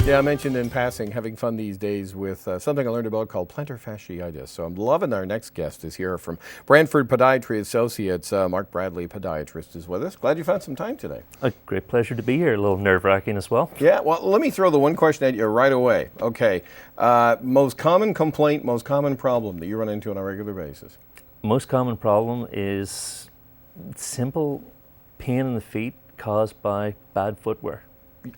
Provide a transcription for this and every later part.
Yeah, I mentioned in passing having fun these days with something I learned about called plantar fasciitis. So I'm loving our next guest is here from Brantford Podiatry Associates. Mark Bradley, podiatrist, is with us. Glad you found some time today. A great pleasure to be here. A little nerve-wracking as well. Yeah, well, let me throw the one question at you right away. Okay, most common complaint, most common problem that you run into on a regular basis? Most common problem is simple pain in the feet caused by bad footwear.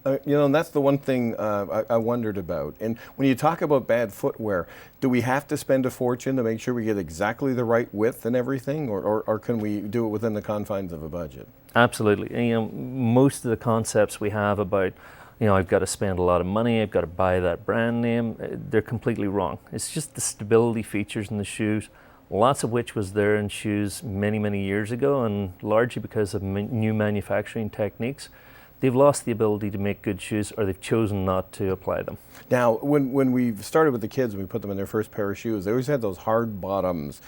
And that's the one thing I wondered about. And when you talk about bad footwear, do we have to spend a fortune to make sure we get exactly the right width and everything, or can we do it within the confines of a budget? Absolutely. Most of the concepts we have about, I've got to spend a lot of money, I've got to buy that brand name, they're completely wrong. It's just the stability features in the shoes, lots of which was there in shoes many, many years ago, and largely because of new manufacturing techniques. They've lost the ability to make good shoes, or they've chosen not to apply them. Now, when we started with the kids, we put them in their first pair of shoes, they always had those hard bottoms.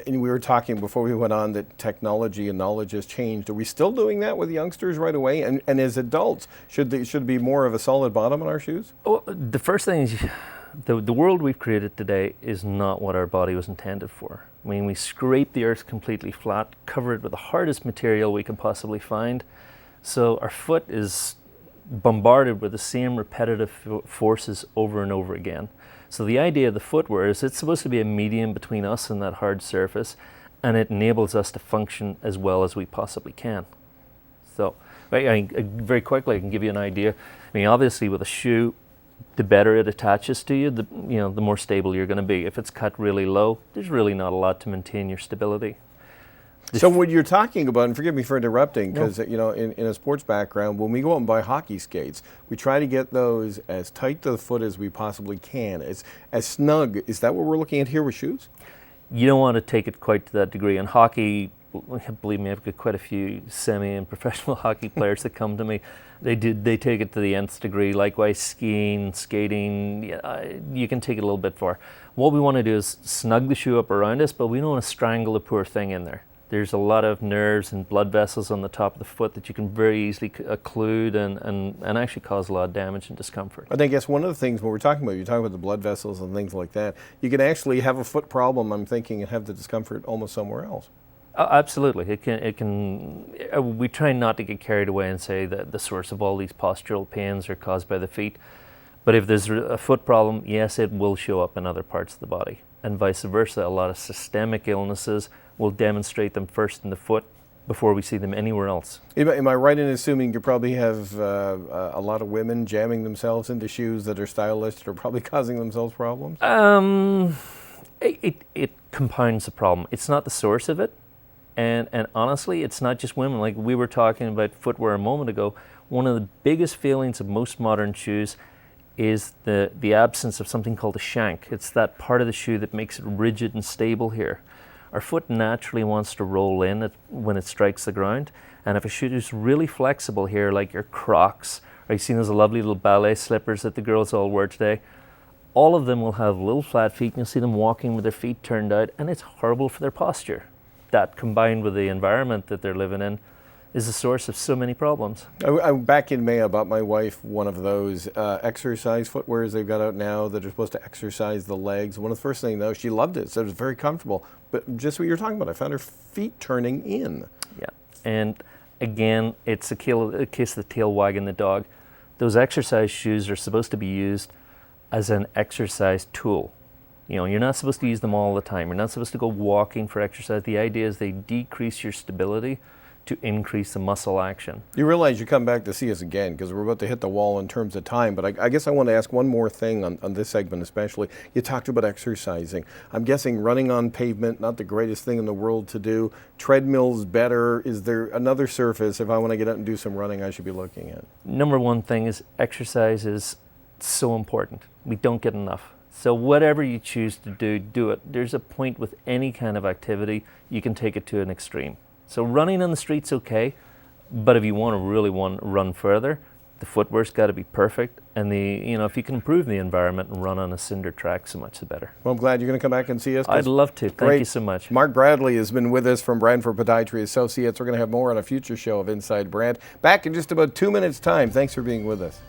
And we were talking before we went on that technology and knowledge has changed. Are we still doing that with youngsters right away? And as adults, should be more of a solid bottom on our shoes? Well, the first thing is the world we've created today is not what our body was intended for. I mean, we scrape the earth completely flat, cover it with the hardest material we can possibly find. So our foot is bombarded with the same repetitive forces over and over again. So the idea of the footwear is it's supposed to be a medium between us and that hard surface, and it enables us to function as well as we possibly can. So very quickly I can give you an idea. I mean, obviously with a shoe, the better it attaches to you, the more stable you're going to be. If it's cut really low, there's really not a lot to maintain your stability. So what you're talking about, and forgive me for interrupting, because in a sports background, when we go out and buy hockey skates, we try to get those as tight to the foot as we possibly can, as snug. Is that what we're looking at here with shoes? You don't want to take it quite to that degree. In hockey, believe me, I've got quite a few semi and professional hockey players that come to me. They take it to the nth degree. Likewise, skiing, skating, you can take it a little bit far. What we want to do is snug the shoe up around us, but we don't want to strangle the poor thing in there. There's a lot of nerves and blood vessels on the top of the foot that you can very easily occlude and actually cause a lot of damage and discomfort. I guess one of the things when you're talking about the blood vessels and things like that, you can actually have a foot problem, I'm thinking, and have the discomfort almost somewhere else. Absolutely. It can. We try not to get carried away and say that the source of all these postural pains are caused by the feet. But if there's a foot problem, yes, it will show up in other parts of the body. And vice versa, a lot of systemic illnesses will demonstrate them first in the foot before we see them anywhere else. Am I right in assuming you probably have a lot of women jamming themselves into shoes that are stylish that are probably causing themselves problems? It compounds the problem. It's not the source of it. And honestly, it's not just women. Like we were talking about footwear a moment ago, one of the biggest failings of most modern shoes is the absence of something called a shank. It's that part of the shoe that makes it rigid and stable here. Our foot naturally wants to roll in when it strikes the ground, and if a shoe is really flexible here, like your Crocs, or you've seen those lovely little ballet slippers that the girls all wear today, all of them will have little flat feet, and you'll see them walking with their feet turned out, and it's horrible for their posture. That combined with the environment that they're living in is the source of so many problems. Back in May, I bought my wife one of those exercise footwears they've got out now that are supposed to exercise the legs. One of the first things, though, she loved it, so it was very comfortable. But just what you're talking about, I found her feet turning in. Yeah, and again, it's a case of the tail wagging the dog. Those exercise shoes are supposed to be used as an exercise tool. You're not supposed to use them all the time. You're not supposed to go walking for exercise. The idea is they decrease your stability to increase the muscle action. You realize you come back to see us again because we're about to hit the wall in terms of time, but I guess I want to ask one more thing on this segment especially. You talked about exercising. I'm guessing running on pavement, not the greatest thing in the world to do. Treadmills better. Is there another surface, if I want to get out and do some running, I should be looking at? Number one thing is exercise is so important. We don't get enough. So whatever you choose to do, do it. There's a point with any kind of activity, you can take it to an extreme. So running on the street's okay, but if you really want to run further, the footwear's got to be perfect, and if you can improve the environment and run on a cinder track, so much the better. Well, I'm glad you're going to come back and see us. I'd love to. Thank you so much. Mark Bradley has been with us from Brantford Podiatry Associates. We're going to have more on a future show of Inside Brant. Back in just about 2 minutes' time. Thanks for being with us.